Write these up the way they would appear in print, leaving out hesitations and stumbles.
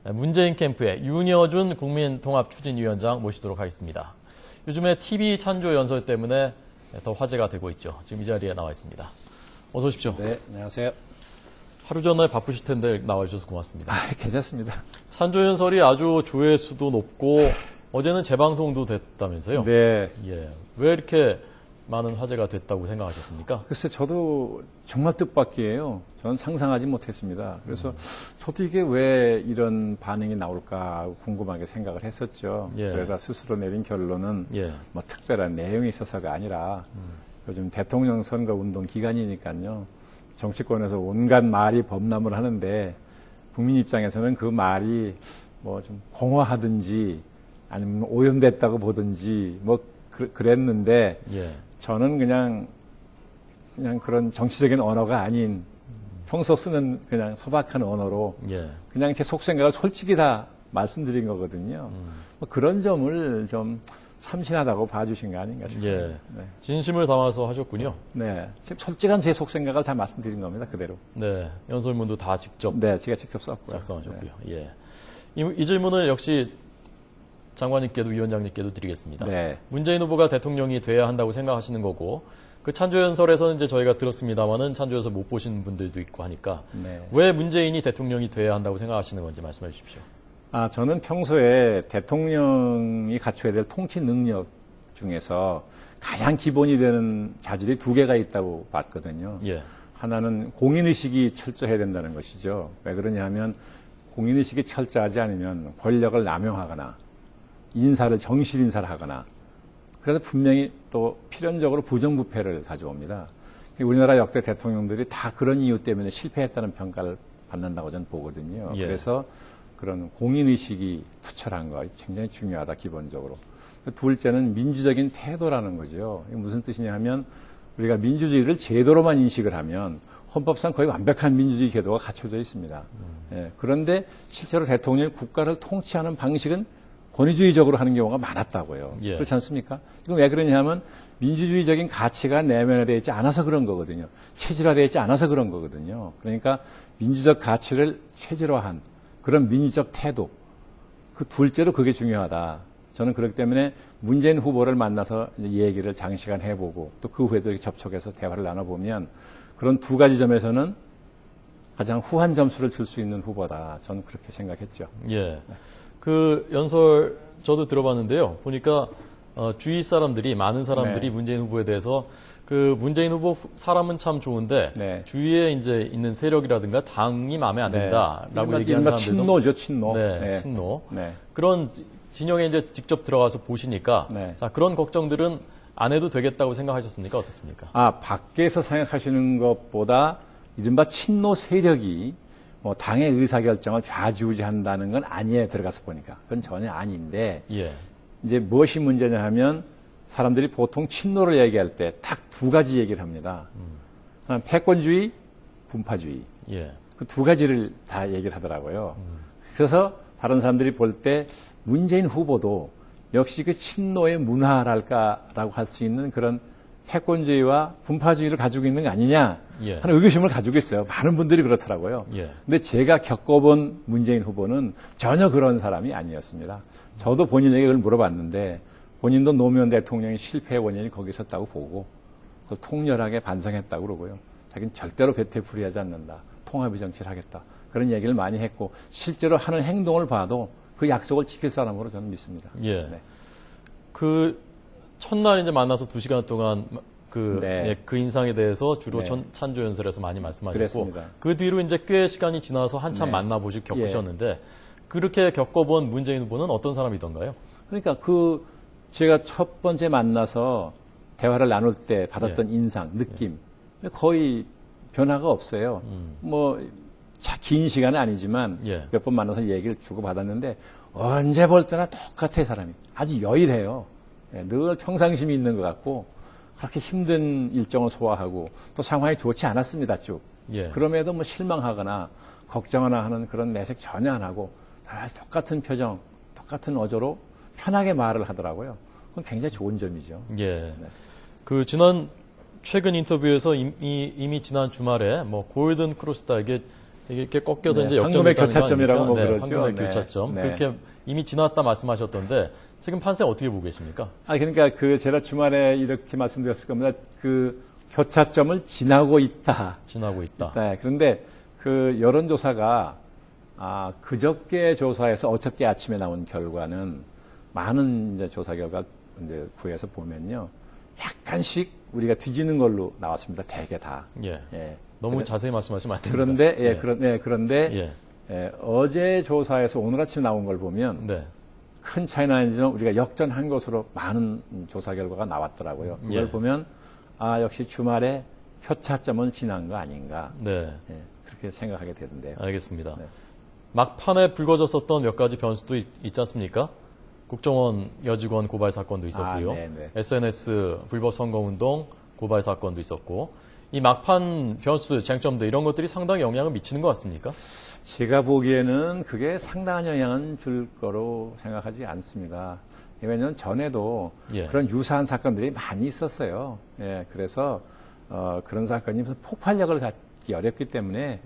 문재인 캠프의 윤여준 국민통합추진위원장 모시도록 하겠습니다. 요즘에 TV 찬조 연설 때문에 더 화제가 되고 있죠. 지금 이 자리에 나와 있습니다. 어서 오십시오. 네, 안녕하세요. 하루 전에 바쁘실 텐데 나와주셔서 고맙습니다. 괜찮습니다. 찬조 연설이 아주 조회수도 높고 어제는 재방송도 됐다면서요? 네. 예. 왜 이렇게 많은 화제가 됐다고 생각하셨습니까? 글쎄, 저도 정말 뜻밖이에요. 저는 상상하지 못했습니다. 그래서 저도 이게 왜 이런 반응이 나올까 궁금하게 생각을 했었죠. 예. 그러다 스스로 내린 결론은 예. 뭐 특별한 내용이 있어서가 아니라 요즘 대통령 선거 운동 기간이니까요. 정치권에서 온갖 말이 범람을 하는데 국민 입장에서는 그 말이 뭐 좀 공허하든지 아니면 오염됐다고 보든지 뭐 그랬는데 예. 저는 그냥 그런 정치적인 언어가 아닌 평소 쓰는 그냥 소박한 언어로 예. 그냥 제 속생각을 솔직히 다 말씀드린 거거든요. 뭐 그런 점을 좀 참신하다고 봐주신 거 아닌가 싶어요. 예. 네. 진심을 담아서 하셨군요. 네. 솔직한 제 속생각을 다 말씀드린 겁니다. 그대로. 네. 연설문도 다 직접 네. 제가 직접 썼고요. 작성하셨고요. 예. 이 질문을 역시 장관님께도 위원장님께도 드리겠습니다. 네. 문재인 후보가 대통령이 돼야 한다고 생각하시는 거고 그 찬조연설에서는 이제 저희가 들었습니다만은 찬조연설 못 보신 분들도 있고 하니까 네. 왜 문재인이 대통령이 돼야 한다고 생각하시는 건지 말씀해 주십시오. 저는 평소에 대통령이 갖춰야 될 통치 능력 중에서 가장 기본이 되는 자질이 두 개가 있다고 봤거든요. 예. 하나는 공인의식이 철저해야 된다는 것이죠. 왜 그러냐 하면 공인의식이 철저하지 않으면 권력을 남용하거나 정실 인사를 하거나 그래서 분명히 또 필연적으로 부정부패를 가져옵니다. 우리나라 역대 대통령들이 다 그런 이유 때문에 실패했다는 평가를 받는다고 저는 보거든요. 예. 그래서 그런 공인의식이 투철한 거 굉장히 중요하다, 기본적으로. 둘째는 민주적인 태도라는 거죠. 이게 무슨 뜻이냐 하면 우리가 민주주의를 제도로만 인식을 하면 헌법상 거의 완벽한 민주주의 제도가 갖춰져 있습니다. 예, 그런데 실제로 대통령이 국가를 통치하는 방식은 권위주의적으로 하는 경우가 많았다고요. 예. 그렇지 않습니까? 이건 왜 그러냐 하면 민주주의적인 가치가 내면화되어 있지 않아서 그런 거거든요. 체질화되어 있지 않아서 그런 거거든요. 그러니까 민주적 가치를 체질화한 그런 민주적 태도, 그 둘째로 그게 중요하다. 저는 그렇기 때문에 문재인 후보를 만나서 얘기를 장시간 해보고 또 그 후에도 접촉해서 대화를 나눠보면 그런 두 가지 점에서는 가장 후한 점수를 줄 수 있는 후보다. 저는 그렇게 생각했죠. 예. 그 연설 저도 들어봤는데요. 보니까 주위 사람들이 많은 사람들이 네. 문재인 후보에 대해서 그 문재인 후보 사람은 참 좋은데 네. 주위에 이제 있는 세력이라든가 당이 마음에 안 든다라고 얘기하는 사람들도 친노죠, 친노. 네, 네. 친노. 네. 그런 진영에 이제 직접 들어가서 보시니까 네. 자, 그런 걱정들은 안 해도 되겠다고 생각하셨습니까? 어떻습니까? 밖에서 생각하시는 것보다 이른바 친노 세력이 뭐 당의 의사결정을 좌지우지한다는 건 아니에요. 들어가서 보니까. 그건 전혀 아닌데 예. 이제 무엇이 문제냐 하면 사람들이 보통 친노를 얘기할 때 딱 두 가지 얘기를 합니다. 하나는 패권주의, 분파주의. 예. 그 두 가지를 다 얘기를 하더라고요. 그래서 다른 사람들이 볼 때 문재인 후보도 역시 그 친노의 문화랄까라고 할 수 있는 그런 패권주의와 분파주의를 가지고 있는 거 아니냐 예. 하는 의구심을 가지고 있어요. 많은 분들이 그렇더라고요. 예. 근데 제가 겪어본 문재인 후보는 전혀 그런 사람이 아니었습니다. 저도 본인에게 그걸 물어봤는데 본인도 노무현 대통령의 실패의 원인이 거기 있었다고 보고 그걸 통렬하게 반성했다고 그러고요. 자기는 절대로 배태풀이하지 않는다. 통합의 정치를 하겠다. 그런 얘기를 많이 했고 실제로 하는 행동을 봐도 그 약속을 지킬 사람으로 저는 믿습니다. 예. 네. 그 첫날 이제 만나서 2시간 동안 그 인상에 대해서 주로 네. 찬조 연설에서 많이 말씀하셨고 그랬습니다. 그 뒤로 이제 꽤 시간이 지나서 한참 네. 겪으셨는데 그렇게 겪어본 문재인 후보는 어떤 사람이던가요? 그러니까 제가 첫 번째 만나서 대화를 나눌 때 받았던 인상, 느낌 거의 변화가 없어요. 긴 시간은 아니지만 예. 몇 번 만나서 얘기를 주고받았는데 언제 볼 때나 똑같아요, 사람이. 아주 여일해요. 늘 평상심이 있는 것 같고 그렇게 힘든 일정을 소화하고 또 상황이 좋지 않았습니다, 쭉. 예. 그럼에도 실망하거나 걱정하나 하는 그런 내색 전혀 안 하고 다 똑같은 표정, 똑같은 어조로 편하게 말을 하더라고요. 그건 굉장히 좋은 점이죠. 예. 네. 최근 인터뷰에서 이미 지난 주말에 골든 크로스다 이게 이렇게 꺾여서 네, 이제 역전이 황금의 교차점이라고 뭐 그러죠. 황금의 네. 교차점. 네. 그렇게 이미 지났다 말씀하셨던데 지금 판세 어떻게 보고 계십니까? 그러니까 제가 주말에 이렇게 말씀드렸을 겁니다. 그 교차점을 지나고 있다. 지나고 있다. 네, 그런데 그 여론조사가 그저께 조사에서 어저께 아침에 나온 결과는 많은 이제 조사 결과 이제 구해서 보면요. 약간씩 우리가 뒤지는 걸로 나왔습니다. 대개 다. 예. 예. 너무 자세히 말씀하시면 안 됩니다. 그런데 어제 조사에서 오늘 아침 나온 걸 보면 네. 큰 차이는 아니지만 우리가 역전한 것으로 많은 조사 결과가 나왔더라고요. 그걸 예. 보면 역시 주말에 표차점을 지난 거 아닌가. 네. 예, 그렇게 생각하게 되던데요. 알겠습니다. 네. 막판에 불거졌었던 몇 가지 변수도 있지 않습니까? 국정원 여직원 고발 사건도 있었고요. 네네. SNS 불법 선거운동 고발 사건도 있었고 이 막판 변수, 쟁점들 이런 것들이 상당히 영향을 미치는 것 같습니까? 제가 보기에는 그게 상당한 영향은 줄 거로 생각하지 않습니다. 왜냐하면 전에도 예. 그런 유사한 사건들이 많이 있었어요. 예, 그래서 그런 사건이 무슨 폭발력을 갖기 어렵기 때문에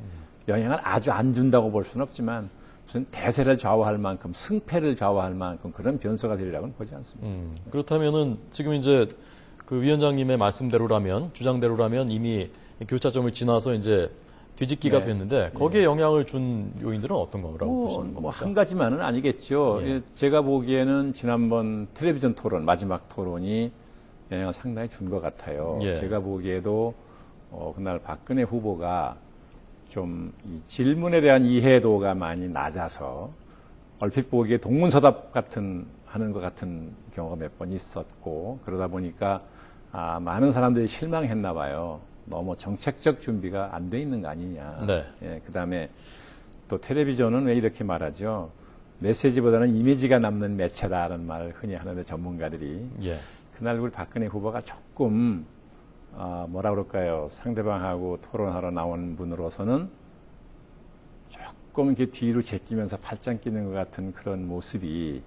영향을 아주 안 준다고 볼 수는 없지만 무슨 대세를 좌우할 만큼 승패를 좌우할 만큼 그런 변수가 되리라고는 보지 않습니다. 그렇다면은 지금 이제 그 위원장님의 말씀대로라면 주장대로라면 이미 교차점을 지나서 이제 뒤집기가 네. 됐는데 거기에 영향을 준 요인들은 어떤 거라고 보시는 겁니까? 한 가지만은 아니겠죠. 예. 제가 보기에는 지난번 텔레비전 토론, 마지막 토론이 영향을 상당히 준 것 같아요. 예. 제가 보기에도 그날 박근혜 후보가 좀 이 질문에 대한 이해도가 많이 낮아서 얼핏 보기에 동문서답 하는 것 같은 경우가 몇 번 있었고 그러다 보니까 많은 사람들이 실망했나 봐요. 너무 정책적 준비가 안 돼 있는 거 아니냐. 네. 예, 그다음에 또 텔레비전은 왜 이렇게 말하죠? 메시지보다는 이미지가 남는 매체다라는 말을 흔히 하는데 전문가들이 예. 그날 우리 박근혜 후보가 조금 뭐라 그럴까요? 상대방하고 토론하러 나온 분으로서는 조금 이렇게 뒤로 제끼면서 팔짱 끼는 것 같은 그런 모습이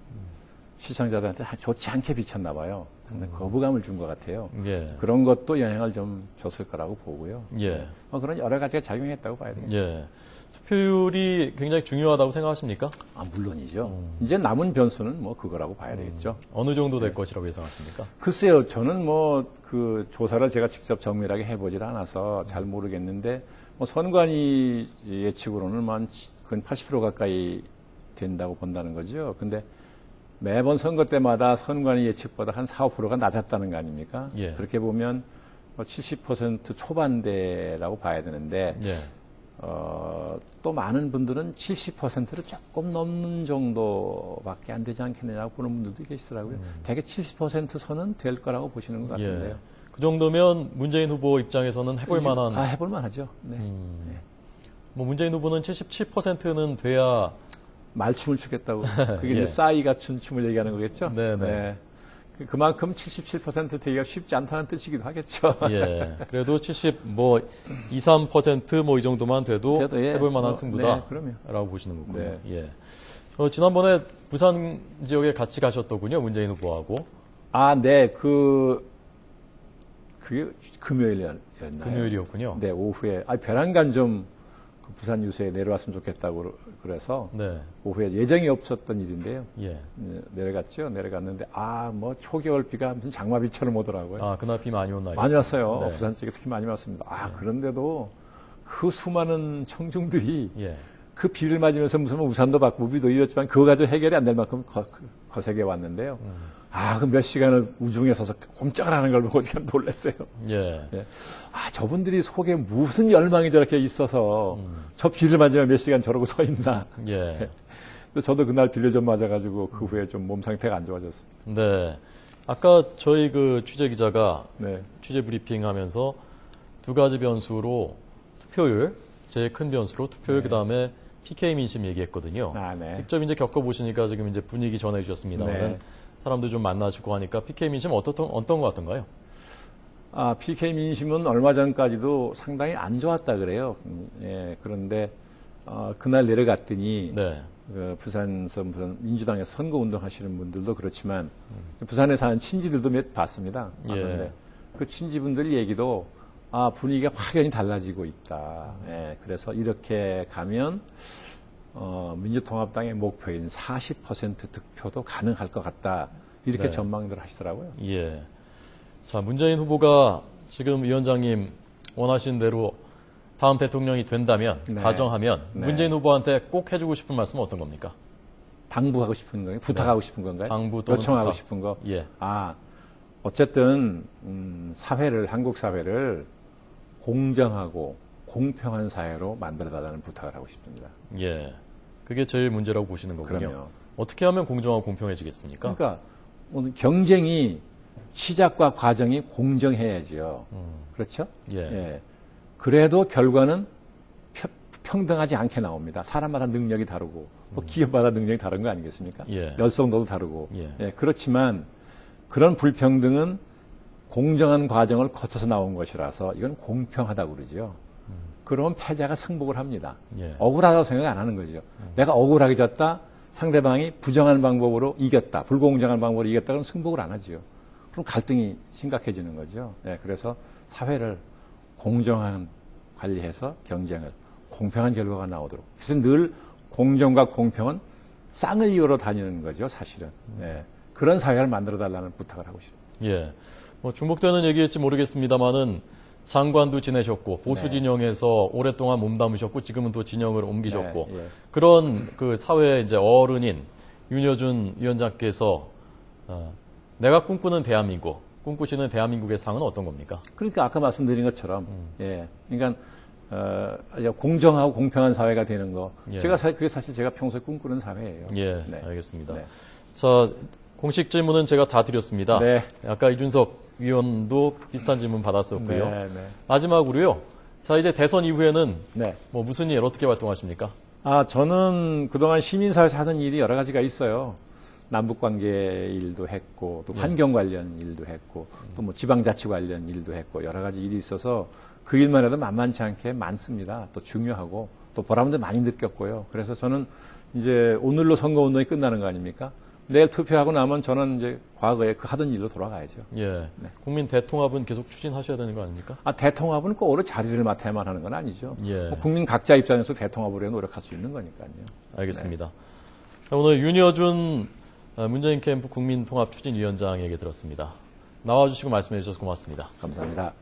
시청자들한테 좋지 않게 비쳤나 봐요. 상당히 거부감을 준 것 같아요. 예. 그런 것도 영향을 좀 줬을 거라고 보고요. 예. 그런 여러 가지가 작용했다고 봐야 되겠죠. 예. 투표율이 굉장히 중요하다고 생각하십니까? 물론이죠. 이제 남은 변수는 뭐 그거라고 봐야 되겠죠. 어느 정도 될 것이라고 예상하십니까? 글쎄요, 저는 그 조사를 제가 직접 정밀하게 해보질 않아서 잘 모르겠는데, 선관위 예측으로는 근 80% 가까이 된다고 본다는 거죠. 근데 매번 선거 때마다 선관위 예측보다 한 4, 5%가 낮았다는 거 아닙니까? 예. 그렇게 보면 70% 초반대라고 봐야 되는데, 예. 또 많은 분들은 70%를 조금 넘는 정도밖에 안 되지 않겠느냐고 보는 분들도 계시더라고요. 대개 70% 선은 될 거라고 보시는 것 같은데요. 예. 그 정도면 문재인 후보 입장에서는 해볼 만한. 해볼 만하죠. 네. 네. 뭐 문재인 후보는 77%는 돼야 말춤을 추겠다고. 그게 예. 이제 싸이가 춘 춤을 얘기하는 거겠죠. 네네. 네. 그만큼 77% 되기가 쉽지 않다는 뜻이기도 하겠죠. 예. 그래도 2, 3% 뭐 이 정도만 돼도 예. 해볼 만한 승부다. 네, 그럼요. 라고 보시는 거군요. 네. 예. 지난번에 부산 지역에 같이 가셨더군요. 문재인 후보하고. 네. 그게 금요일이었나요? 금요일이었군요. 네, 오후에. 벼랑간 좀 부산 유세에 내려왔으면 좋겠다고 그래서 네. 오후에 예정이 없었던 일인데요. 예. 내려갔죠. 내려갔는데 초겨울 비가 무슨 장마비처럼 오더라고요. 그날 비 많이 온 날이었어요. 많이 왔어요. 네. 부산 쪽에 특히 많이 왔습니다. 그런데도 그 수많은 청중들이 예. 그 비를 맞으면서 무슨 우산도 받고 무비도 입었지만 그거 가지고 해결이 안 될 만큼 거세게 왔는데요. 그 몇 시간을 우중에 서서 꼼짝을 하는 걸 보고 참 놀랐어요. 예. 예. 저분들이 속에 무슨 열망이 저렇게 있어서 저 비를 맞으면 몇 시간 저러고 서 있나. 예. 근데 저도 그날 비를 좀 맞아가지고 그 후에 좀 몸 상태가 안 좋아졌습니다. 네. 아까 저희 그 취재 기자가 네. 취재 브리핑 하면서 두 가지 변수로 투표율, 제일 큰 변수로 투표율, 네. 그다음에 PK 민심 얘기했거든요. 네. 직접 이제 겪어보시니까 지금 이제 분위기 전해주셨습니다만 네. 사람들 좀 만나시고 하니까 PK 민심 어떤 것 같던가요? PK 민심은 얼마 전까지도 상당히 안 좋았다 그래요. 그런데 그날 내려갔더니 네. 부산에서 무슨 민주당에서 선거 운동하시는 분들도 그렇지만 부산에 사는 친지들도 몇 봤습니다. 예. 그 친지분들 얘기도 분위기가 확연히 달라지고 있다. 예, 그래서 이렇게 가면 민주통합당의 목표인 40% 득표도 가능할 것 같다. 이렇게 네. 전망들 하시더라고요. 예. 자, 문재인 후보가 지금 위원장님 원하신 대로 다음 대통령이 된다면, 네. 가정하면 네. 문재인 후보한테 꼭 해주고 싶은 말씀은 어떤 겁니까? 당부하고 싶은 거예요? 부탁하고 싶은 건가요? 당부 또는 요청하고 부탁. 싶은 거? 예. 어쨌든 한국 사회를 공정하고 공평한 사회로 만들어달라는 부탁을 하고 싶습니다. 예. 그게 제일 문제라고 보시는 거군요. 그럼요. 어떻게 하면 공정하고 공평해지겠습니까? 그러니까 오늘 경쟁이 시작과 과정이 공정해야지요. 그렇죠? 예. 그래도 결과는 평등하지 않게 나옵니다. 사람마다 능력이 다르고 뭐 기업마다 능력이 다른 거 아니겠습니까? 예. 열성도도 다르고. 예. 그렇지만 그런 불평등은 공정한 과정을 거쳐서 나온 것이라서 이건 공평하다고 그러죠. 그러면 패자가 승복을 합니다. 예. 억울하다고 생각 안 하는 거죠. 내가 억울하게 졌다. 상대방이 부정한 방법으로 이겼다. 불공정한 방법으로 이겼다. 그럼 승복을 안 하죠. 그럼 갈등이 심각해지는 거죠. 그래서 사회를 공정한 관리해서 경쟁을 공평한 결과가 나오도록. 그래서 늘 공정과 공평은 쌍을 이어로 다니는 거죠, 사실은. 그런 사회를 만들어달라는 부탁을 하고 싶습니다. 예. 뭐 중복되는 얘기일지 모르겠습니다만은 장관도 지내셨고 보수 네. 진영에서 오랫동안 몸담으셨고 지금은 또 진영을 옮기셨고 네, 예. 그런 그 사회의 이제 어른인 윤여준 위원장께서 내가 꿈꾸는 대한민국, 꿈꾸시는 대한민국의 상은 어떤 겁니까? 그러니까 아까 말씀드린 것처럼, 그러니까 공정하고 공평한 사회가 되는 거. 예. 그게 사실 제가 평소에 꿈꾸는 사회예요. 예, 네. 알겠습니다. 네. 자, 공식 질문은 제가 다 드렸습니다. 네. 아까 이준석 위원도 비슷한 질문 받았었고요. 네, 네. 마지막으로요. 자, 이제 대선 이후에는 네. 뭐 무슨 일 어떻게 활동하십니까? 저는 그동안 시민사회에서 하던 일이 여러 가지가 있어요. 남북관계 일도 했고, 또 환경 관련 일도 했고, 또 뭐 지방자치 관련 일도 했고, 여러 가지 일이 있어서 그 일만 해도 만만치 않게 많습니다. 또 중요하고, 또 보람도 많이 느꼈고요. 그래서 저는 이제 오늘로 선거운동이 끝나는 거 아닙니까? 내일 투표하고 나면 저는 이제 과거에 그 하던 일로 돌아가야죠. 예. 네. 국민 대통합은 계속 추진하셔야 되는 거 아닙니까? 대통합은 꼭 오래 자리를 맡아야만 하는 건 아니죠. 예. 뭐 국민 각자 입장에서 대통합을 위해 노력할 수 있는 거니까요. 알겠습니다. 자, 오늘 윤여준 문재인 캠프 국민통합추진위원장에게 들었습니다. 나와주시고 말씀해 주셔서 고맙습니다. 감사합니다.